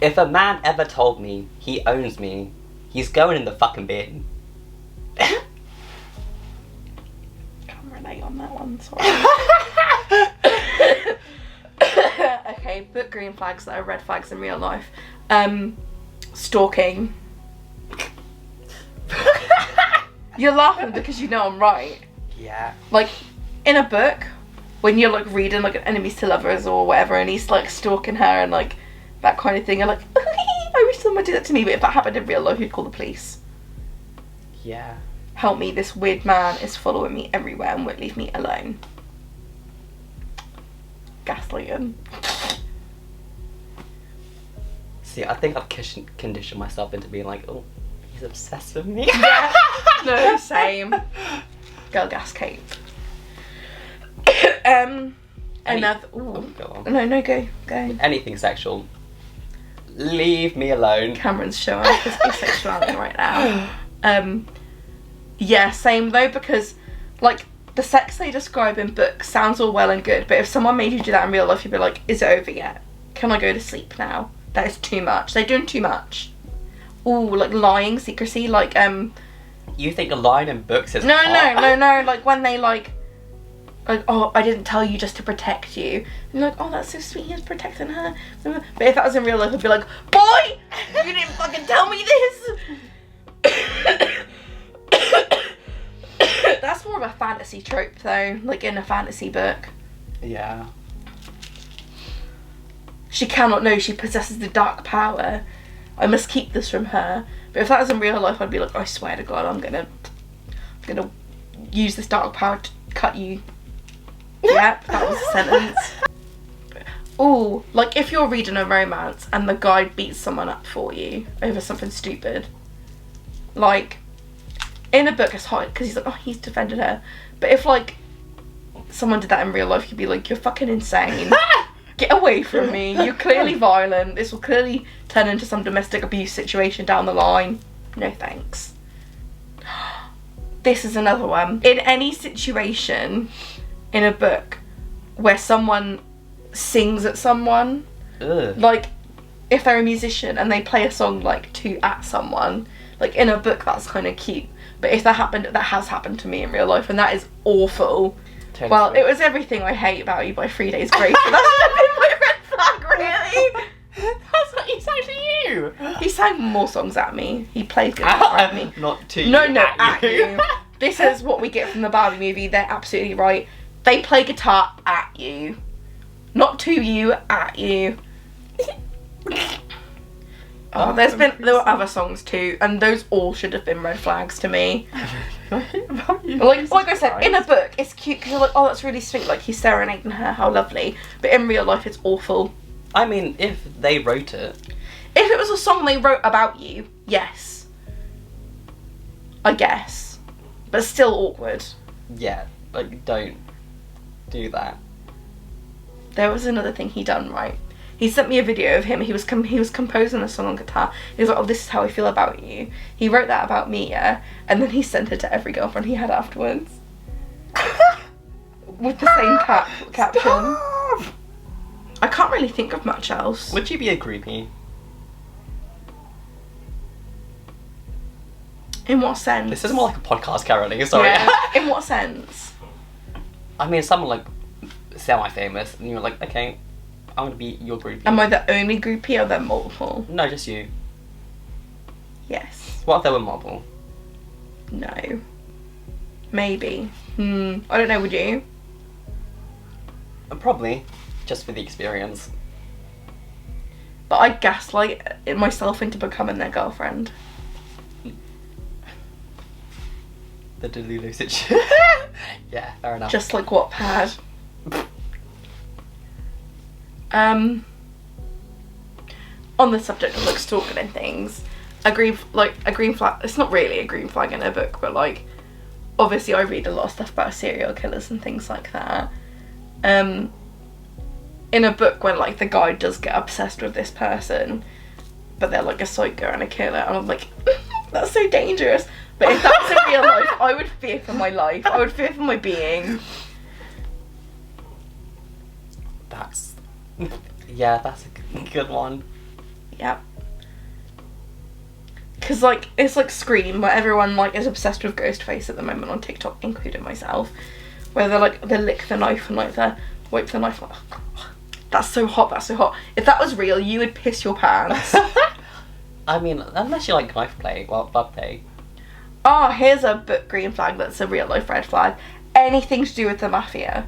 If a man ever told me he owns me, he's going in the fucking bin. Can't relate on that one, sorry. Okay, book green flags that are red flags in real life. Stalking. You're laughing because you know I'm right. Yeah. Like, in a book, when you're like reading like an enemies to lovers or whatever, and he's like stalking her and like that kind of thing, you're like, I wish someone would do that to me. But if that happened in real life, you'd call the police. Yeah. Help me, this weird man is following me everywhere and won't leave me alone. Gaslighting. See, I think I've conditioned myself into being like, oh, he's obsessed with me. Yeah. No, same. Girl gas cape. Another. Ooh. Go on. No, go. Anything sexual, leave me alone. Cameron's showing off his asexuality right now. Yeah, same though, because like the sex they describe in books sounds all well and good, but if someone made you do that in real life, you'd be like, is it over yet? Can I go to sleep now? That is too much. They're doing too much. Ooh, like lying, secrecy, like You think a line in books is No, hot? like when they like, oh, I didn't tell you just to protect you. And you're like, oh, that's so sweet, he was protecting her. But if that was in real life, I'd be like, boy, you didn't fucking tell me this. That's more of a fantasy trope though, like in a fantasy book. Yeah. She cannot know she possesses the dark power. I must keep this from her. But if that was in real life, I'd be like, I swear to God, I'm gonna use this dark power to cut you. Yeah, that was a sentence. Ooh, like if you're reading a romance and the guy beats someone up for you over something stupid. Like, in a book it's hard because he's like, oh, he's defended her. But if like someone did that in real life, you'd be like, you're fucking insane. Get away from me. You're clearly violent. This will clearly turn into some domestic abuse situation down the line. No thanks. This is another one. In any situation in a book where someone sings at someone, Ugh. like if they're a musician and they play a song like at someone, like in a book that's kind of cute. But if that has happened to me in real life, and that is awful. Totally. Well, it was Everything I Hate About You by 3 Days Grace. But that's my red flag, really. That's what he sang to you. He sang more songs at me. He played guitar at me. Not to you. No, at you. This is what we get from the Barbie movie. They're absolutely right. They play guitar at you. Not to you, at you. Oh, there were other songs too, and those all should have been red flags to me. Like I said, in a book, it's cute because you're like, oh, that's really sweet. Like he's serenading her, how lovely. But in real life, it's awful. I mean, if they wrote it. If it was a song they wrote about you, yes. I guess. But still awkward. Yeah, like, don't do that. There was another thing he done, right? He sent me a video of him. He was composing a song on guitar. He was like, oh, this is how I feel about you. He wrote that about me, yeah? And then he sent it to every girlfriend he had afterwards. With the same caption. Stop! I can't really think of much else. Would you be a groupie? In what sense? This is more like a podcast, Caroline, sorry. Yeah. In what sense? I mean, someone like semi-famous, and you're like, okay, I'm gonna be your groupie. Am I the only groupie or are there multiple? No, just you. Yes. What if they were multiple? No. Maybe. I don't know, would you? Probably. Just for the experience. But I'd gaslight myself into becoming their girlfriend. The Delulu situation. Yeah, fair enough. Just like Wattpad. On the subject of like stalking and things, a green flag. It's not really a green flag in a book, but like, obviously I read a lot of stuff about serial killers and things like that. In a book when like the guy does get obsessed with this person, but they're like a psycho and a killer, and I'm like, that's so dangerous. But if that was in real life, I would fear for my life. I would fear for my being. That's... Yeah, that's a good one. Yep. Because, like, it's like Scream, where everyone, like, is obsessed with Ghostface at the moment on TikTok, including myself. Where they're, like, they lick the knife and, like, they wipe the knife. Like, oh, that's so hot, that's so hot. If that was real, you would piss your pants. I mean, unless you like knife play, well, blood play. Oh, here's a book green flag that's a real life red flag. Anything to do with the mafia.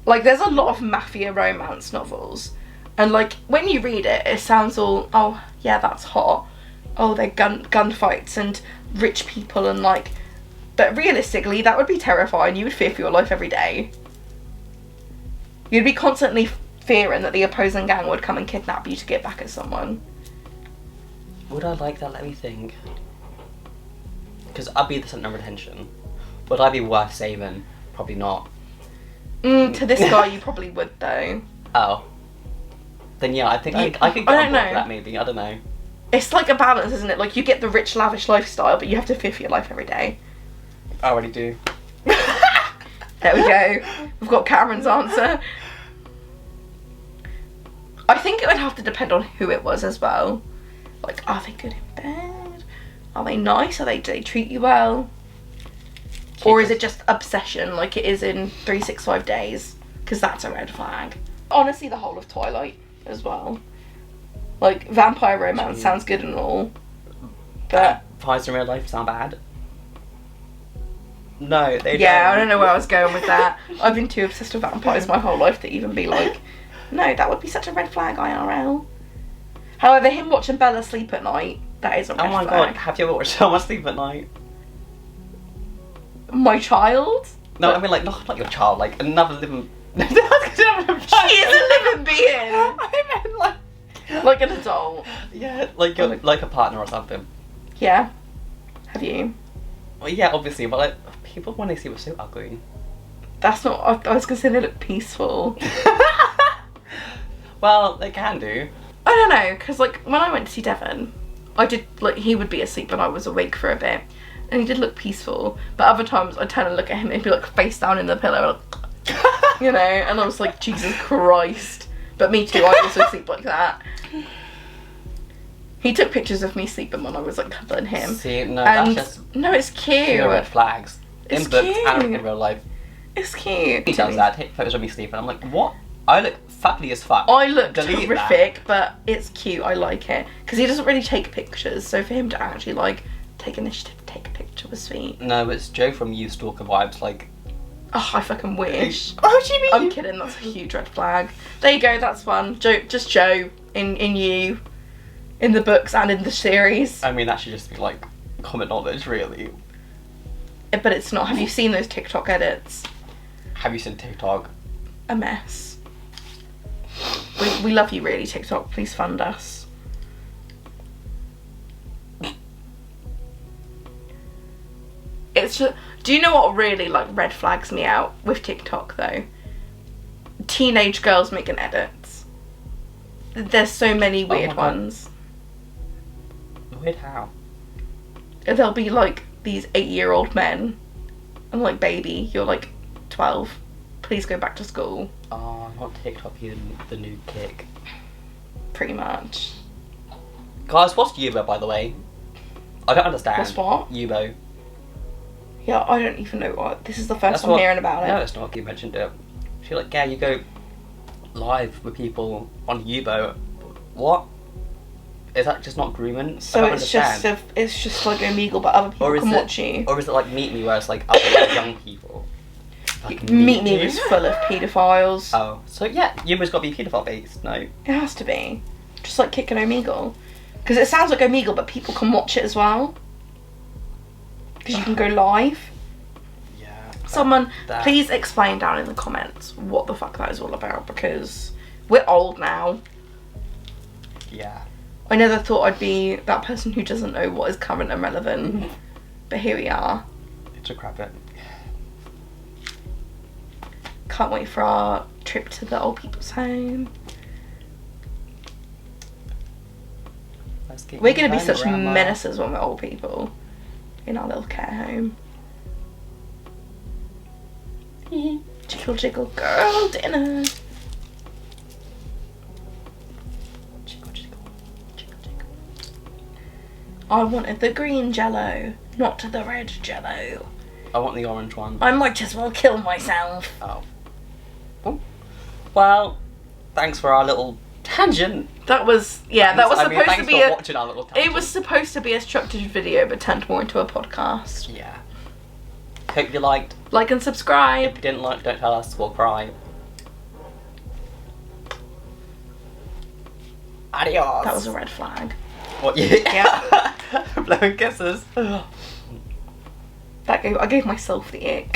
Like, there's a lot of mafia romance novels. And, like, when you read it, it sounds all, oh, yeah, that's hot. Oh, they're gunfights and rich people and, like... But realistically, that would be terrifying. You would fear for your life every day. You'd be constantly fearing that the opposing gang would come and kidnap you to get back at someone. Would I like that? Let me think. Because I'd be the centre of attention. Would I be worth saving? Probably not. To this guy, you probably would, though. Oh. Then yeah, I think I could get on board for that, maybe. I don't know. It's like a balance, isn't it? Like, you get the rich, lavish lifestyle, but you have to fear for your life every day. I already do. There we go. We've got Cameron's answer. I think it would have to depend on who it was as well. Like, are they good in bed? Are they nice? Do they treat you well? Or is it just obsession, like it is in 365 Days? Because that's a red flag. Honestly, the whole of Twilight as well. Like, vampire romance sounds good and all, but... Vampires in real life sound bad? No, they don't. Yeah, I don't know where I was going with that. I've been too obsessed with vampires my whole life to even be like, no, that would be such a red flag, IRL. However, him watching Bella sleep at night, that is a red flag. Oh my god, have you ever watched Someone Sleep at Night? My child? No, I mean, like, not your child, like, another living... She is a living being! I meant, like an adult. Yeah, like a partner or something. Yeah. Have you? Well, yeah, obviously, but, like, people when they see what's so ugly. That's not... I was going to say they look peaceful. Well, they can do. I don't know, because, like, when I went to see Devon, I did, like, he would be asleep and I was awake for a bit. And he did look peaceful. But other times I'd turn and look at him and he'd be, like, face down in the pillow. Like, you know, and I was like, Jesus Christ. But me too, I also sleep like that. He took pictures of me sleeping when I was, like, cuddling him. See, no, that's just... No, it's cute. Red flags. It's in books cute. and in real life. It's cute. He does that, take photos of me sleeping. I'm like, what? I look fuckly as fuck. I look Delete terrific, but it's cute. I like it. Because he doesn't really take pictures, so for him to actually, like, take initiative to take a picture was sweet. No, it's Joe from You Stalker vibes, like... Oh, I fucking wish. What do you mean? I'm kidding, that's a huge red flag. There you go, that's fun. Just Joe in You, in the books and in the series. I mean, that should just be, like, common knowledge, really. But it's not. Have you seen those TikTok edits? Have you seen TikTok? A mess. We love you really, TikTok. Please fund us. It's just... Do you know what really, like, red flags me out with TikTok, though? Teenage girls making edits. There's so many weird ones. Weird how? There'll be, like, these 8-year-old men. And, like, baby, you're, like, 12. Please go back to school. Oh, not TikTok, the new kick. Pretty much. Guys, what's Yubo, by the way? I don't understand. What's what? Yubo. Yeah, I don't even know what. This is the first time hearing about it. No, it's not. You mentioned it. She's like, yeah, you go live with people on Yubo. What? Is that just not grooming? So it's just like Omegle, but other people can watch you. Or is it like Meet Me, where it's like other young people? Like Meet Me was full of paedophiles. Oh, so yeah, Yubo's got to be paedophile based. No, it has to be. Just like kicking Omegle, because it sounds like Omegle, but people can watch it as well. Because you can go live. Yeah. Someone, please explain down in the comments what the fuck that is all about, because we're old now. Yeah. I never thought I'd be that person who doesn't know what is current and relevant, but here we are. It's a crap it. Can't wait for our trip to the old people's home. We're going to be such menaces when we're old people in our little care home. Jiggle jiggle girl dinner. Jiggle jiggle. I wanted the green Jello, not the red Jello. I want the orange one. I might as well kill myself. Oh. Well, thanks for our little tangent. That was that was supposed to be watching our little tangent. It was supposed to be a structured video, but turned more into a podcast. Yeah. Hope you liked. Like and subscribe. If you didn't like, don't tell us. We'll cry. Adios. That was a red flag. What? Yeah. Blowing kisses. I gave myself the ick.